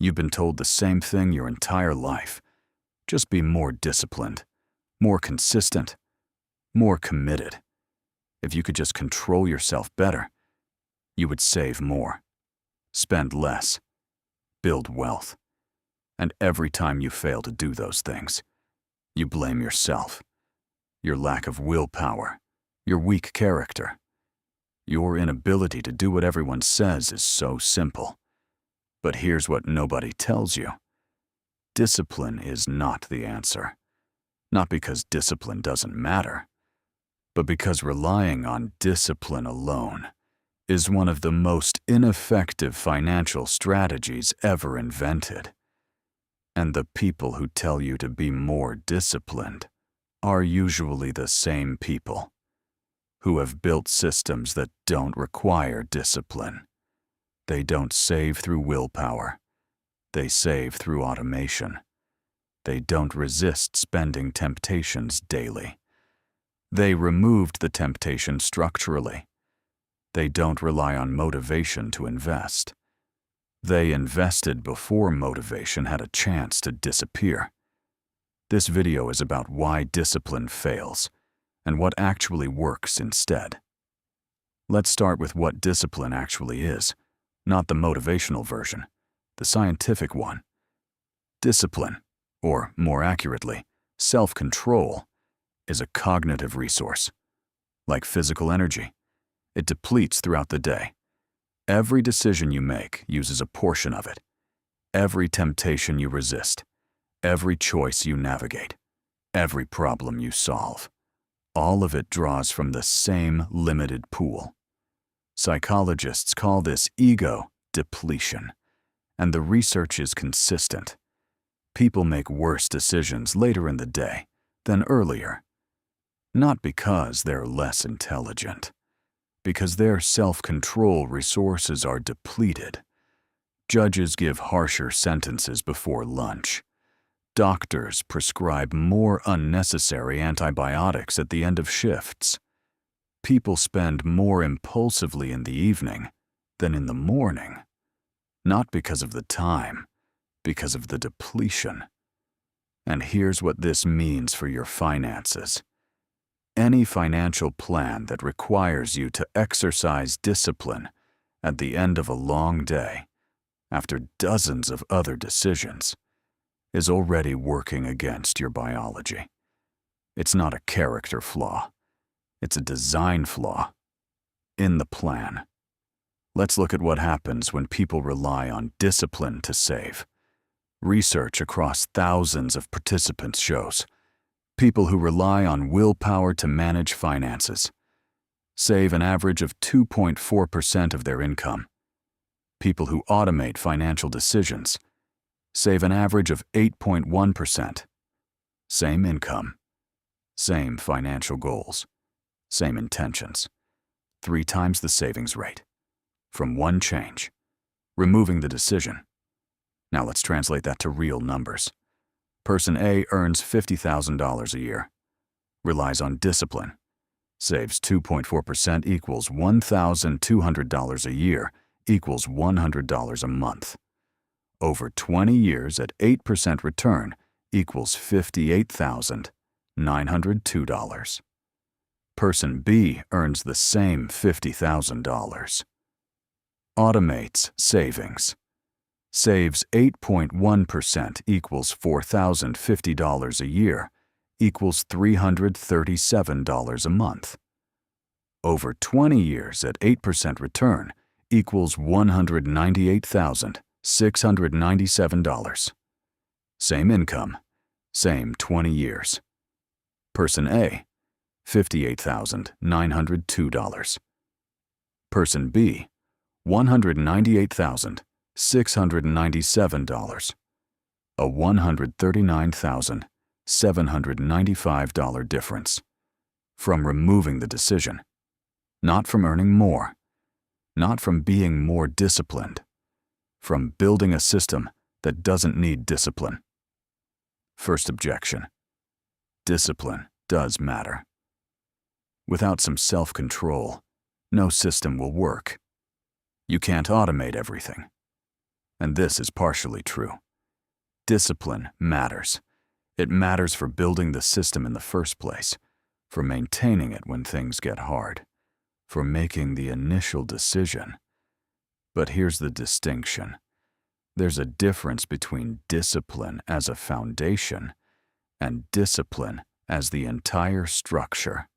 You've been told the same thing your entire life. Just be more disciplined, more consistent, more committed. If you could just control yourself better, you would save more, spend less, build wealth. And every time you fail to do those things, you blame yourself, your lack of willpower, your weak character. Your inability to do what everyone says is so simple. But here's what nobody tells you. Discipline is not the answer. Not because discipline doesn't matter, but because relying on discipline alone is one of the most ineffective financial strategies ever invented. And the people who tell you to be more disciplined are usually the same people who have built systems that don't require discipline. They don't save through willpower. They save through automation. They don't resist spending temptations daily. They removed the temptation structurally. They don't rely on motivation to invest. They invested before motivation had a chance to disappear. This video is about why discipline fails and what actually works instead. Let's start with what discipline actually is, not the motivational version, the scientific one. Discipline, or more accurately, self-control, is a cognitive resource. Like physical energy, it depletes throughout the day. Every decision you make uses a portion of it. Every temptation you resist, every choice you navigate, every problem you solve, all of it draws from the same limited pool. Psychologists call this ego depletion, and the research is consistent. People make worse decisions later in the day than earlier, not because they're less intelligent, because their self-control resources are depleted. Judges give harsher sentences before lunch. Doctors prescribe more unnecessary antibiotics at the end of shifts. People spend more impulsively in the evening than in the morning, not because of the time, because of the depletion. And here's what this means for your finances. Any financial plan that requires you to exercise discipline at the end of a long day, after dozens of other decisions, is already working against your biology. It's not a character flaw. It's a design flaw in the plan. Let's look at what happens when people rely on discipline to save. Research across thousands of participants shows people who rely on willpower to manage finances save an average of 2.4% of their income. People who automate financial decisions save an average of 8.1%. Same income, same financial goals, same intentions. 3 times the savings rate. From one change, removing the decision. Now let's translate that to real numbers. Person A earns $50,000 a year, relies on discipline, saves 2.4% equals $1,200 a year equals $100 a month. Over 20 years at 8% return equals $58,902. Person B earns the same $50,000. Automates savings. Saves 8.1% equals $4,050 a year equals $337 a month. Over 20 years at 8% return equals $198,697. Same income, same 20 years. Person A, $58,902. Person B, $198,697. A $139,795 difference. From removing the decision, not from earning more, not from being more disciplined, from building a system that doesn't need discipline. First objection: discipline does matter. Without some self-control, no system will work. You can't automate everything. And this is partially true. Discipline matters. It matters for building the system in the first place, for maintaining it when things get hard, for making the initial decision. But here's the distinction. There's a difference between discipline as a foundation and discipline as the entire structure.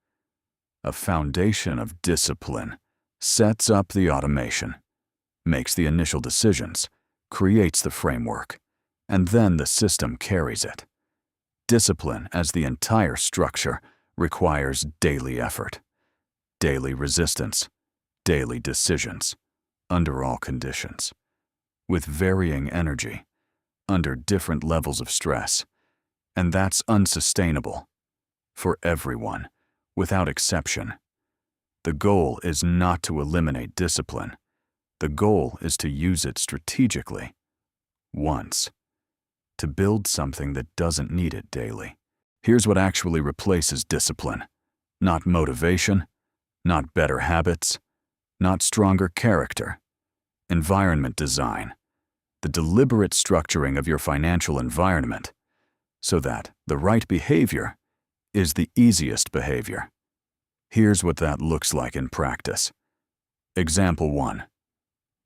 A foundation of discipline sets up the automation, makes the initial decisions, creates the framework, and then the system carries it. Discipline as the entire structure requires daily effort, daily resistance, daily decisions, under all conditions, with varying energy, under different levels of stress, and that's unsustainable for everyone, without exception. The goal is not to eliminate discipline. The goal is to use it strategically, once, to build something that doesn't need it daily. Here's what actually replaces discipline. Not motivation, not better habits, not stronger character. Environment design. The deliberate structuring of your financial environment so that the right behavior is the easiest behavior. Here's what that looks like in practice. Example 1.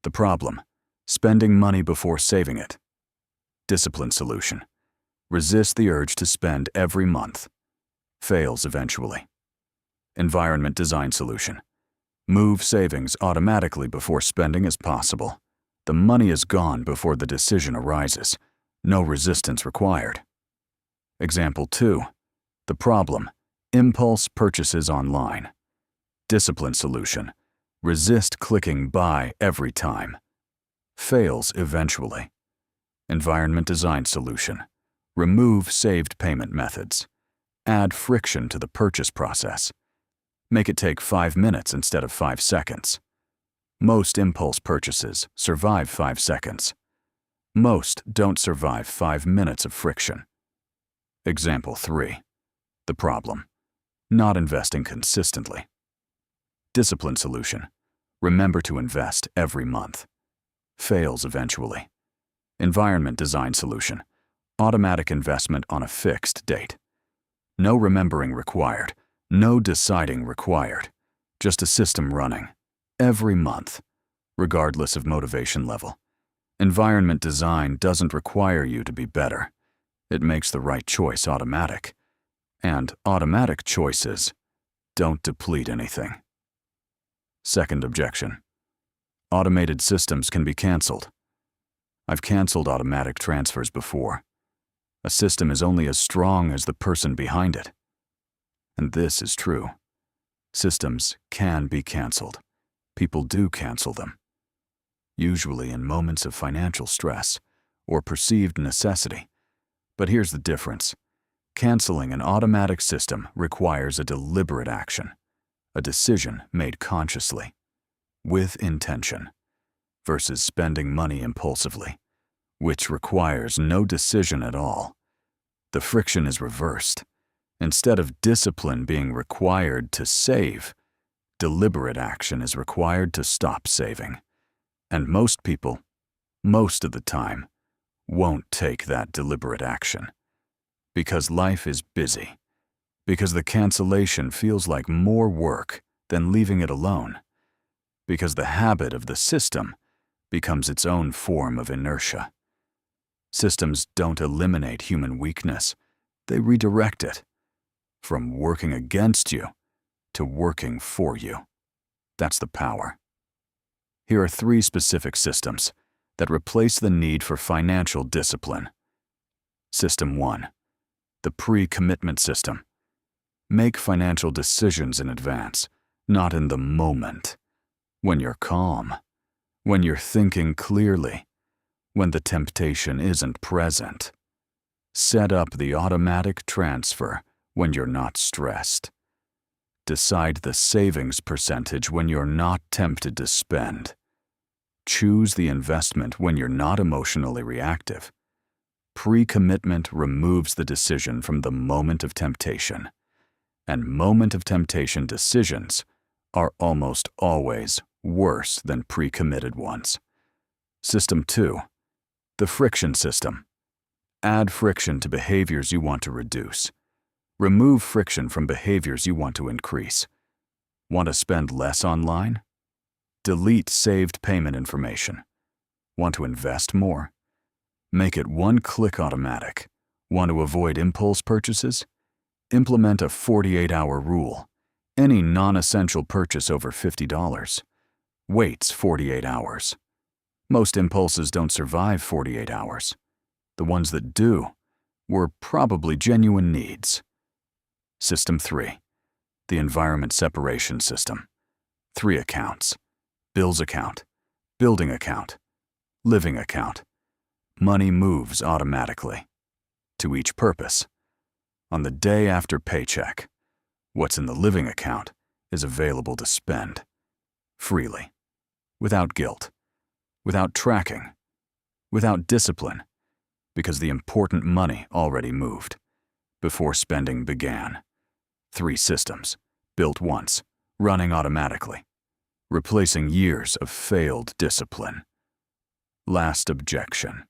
The problem: spending money before saving it. Discipline solution: resist the urge to spend every month. Fails eventually. Environment design solution: move savings automatically before spending as possible. The money is gone before the decision arises. No resistance required. Example 2. The problem: impulse purchases online. Discipline solution: resist clicking buy every time. Fails eventually. Environment design solution: remove saved payment methods. Add friction to the purchase process. Make it take 5 minutes instead of 5 seconds. Most impulse purchases survive 5 seconds. Most don't survive 5 minutes of friction. Example 3. The problem: not investing consistently. Discipline solution: remember to invest every month. Fails eventually. Environment design solution: automatic investment on a fixed date. No remembering required, no deciding required, just a system running every month, regardless of motivation level. Environment design doesn't require you to be better. It makes the right choice automatic. And automatic choices don't deplete anything. Second objection: automated systems can be canceled. I've canceled automatic transfers before. A system is only as strong as the person behind it. And this is true. Systems can be canceled. People do cancel them, usually in moments of financial stress or perceived necessity. But here's the difference. Canceling an automatic system requires a deliberate action, a decision made consciously, with intention, versus spending money impulsively, which requires no decision at all. The friction is reversed. Instead of discipline being required to save, deliberate action is required to stop saving. And most people, most of the time, won't take that deliberate action. Because life is busy. Because the cancellation feels like more work than leaving it alone. Because the habit of the system becomes its own form of inertia. Systems don't eliminate human weakness. They redirect it. From working against you to working for you. That's the power. Here are 3 specific systems that replace the need for financial discipline. System 1. The pre-commitment system. Make financial decisions in advance, not in the moment. When you're calm, when you're thinking clearly, when the temptation isn't present. Set up the automatic transfer when you're not stressed. Decide the savings percentage when you're not tempted to spend. Choose the investment when you're not emotionally reactive. Pre-commitment removes the decision from the moment of temptation. And moment of temptation decisions are almost always worse than pre-committed ones. System 2. The friction system. Add friction to behaviors you want to reduce. Remove friction from behaviors you want to increase. Want to spend less online? Delete saved payment information. Want to invest more? Make it one-click automatic. Want to avoid impulse purchases? Implement a 48-hour rule. Any non-essential purchase over $50 waits 48 hours. Most impulses don't survive 48 hours. The ones that do were probably genuine needs. System 3. The environment separation system. 3 accounts. Bills account, building account, living account. Money moves automatically. To each purpose. On the day after paycheck, what's in the living account is available to spend. Freely. Without guilt. Without tracking. Without discipline. Because the important money already moved. Before spending began. 3 systems. Built once. Running automatically. Replacing years of failed discipline. Last objection.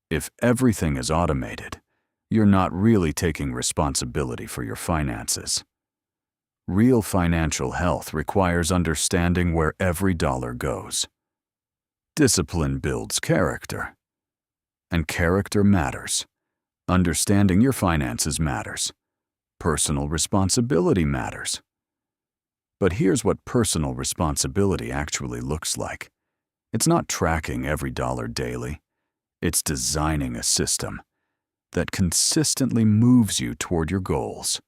If everything is automated, you're not really taking responsibility for your finances. Real financial health requires understanding where every dollar goes. Discipline builds character. And character matters. Understanding your finances matters. Personal responsibility matters. But here's what personal responsibility actually looks like. It's not tracking every dollar daily. It's designing a system that consistently moves you toward your goals,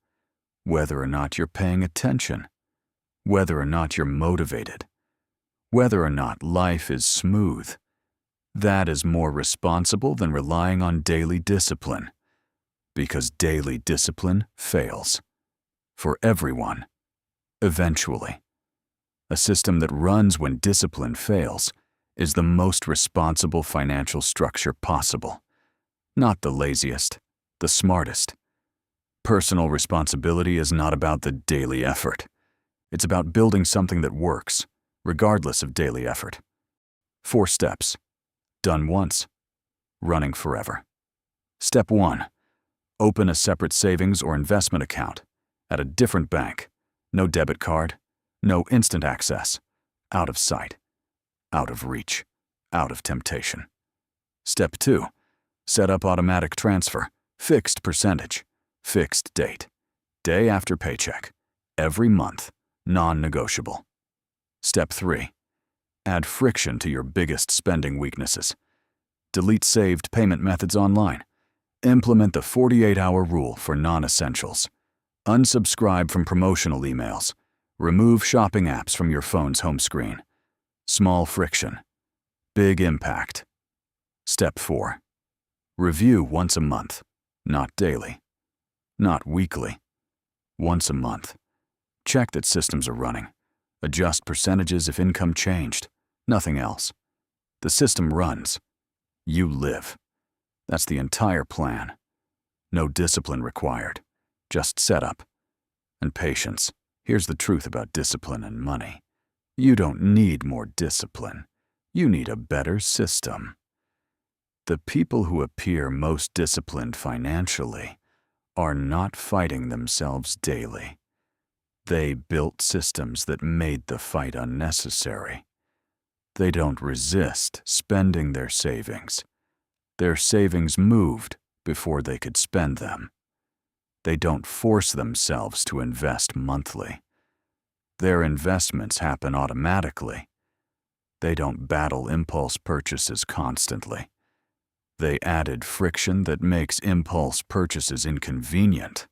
whether or not you're paying attention, whether or not you're motivated, whether or not life is smooth. That is more responsible than relying on daily discipline, because daily discipline fails. For everyone. Eventually. A system that runs when discipline fails is the most responsible financial structure possible. Not the laziest, the smartest. Personal responsibility is not about the daily effort. It's about building something that works, regardless of daily effort. 4 steps. Done once. Running forever. Step 1. Open a separate savings or investment account at a different bank. No debit card, no instant access. Out of sight. Out of reach. Out of temptation. Step 2. Set up automatic transfer. Fixed percentage. Fixed date. Day after paycheck. Every month. Non-negotiable. Step 3. Add friction to your biggest spending weaknesses. Delete saved payment methods online. Implement the 48-hour rule for non-essentials. Unsubscribe from promotional emails. Remove shopping apps from your phone's home screen. Small friction. Big impact. Step 4. Review once a month. Not daily. Not weekly. Once a month. Check that systems are running. Adjust percentages if income changed. Nothing else. The system runs. You live. That's the entire plan. No discipline required. Just setup. And patience. Here's the truth about discipline and money. You don't need more discipline. You need a better system. The people who appear most disciplined financially are not fighting themselves daily. They built systems that made the fight unnecessary. They don't resist spending their savings. Their savings moved before they could spend them. They don't force themselves to invest monthly. Their investments happen automatically. They don't battle impulse purchases constantly. They added friction that makes impulse purchases inconvenient.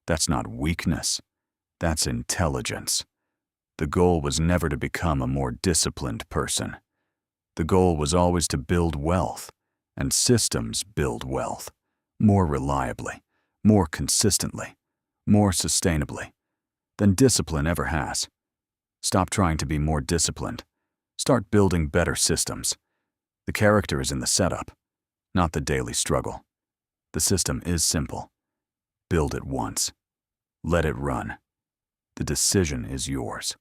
That's not weakness. That's intelligence. The goal was never to become a more disciplined person. The goal was always to build wealth, and systems build wealth more reliably, more consistently, more sustainably than discipline ever has. Stop trying to be more disciplined. Start building better systems. The character is in the setup, not the daily struggle. The system is simple. Build it once. Let it run. The decision is yours.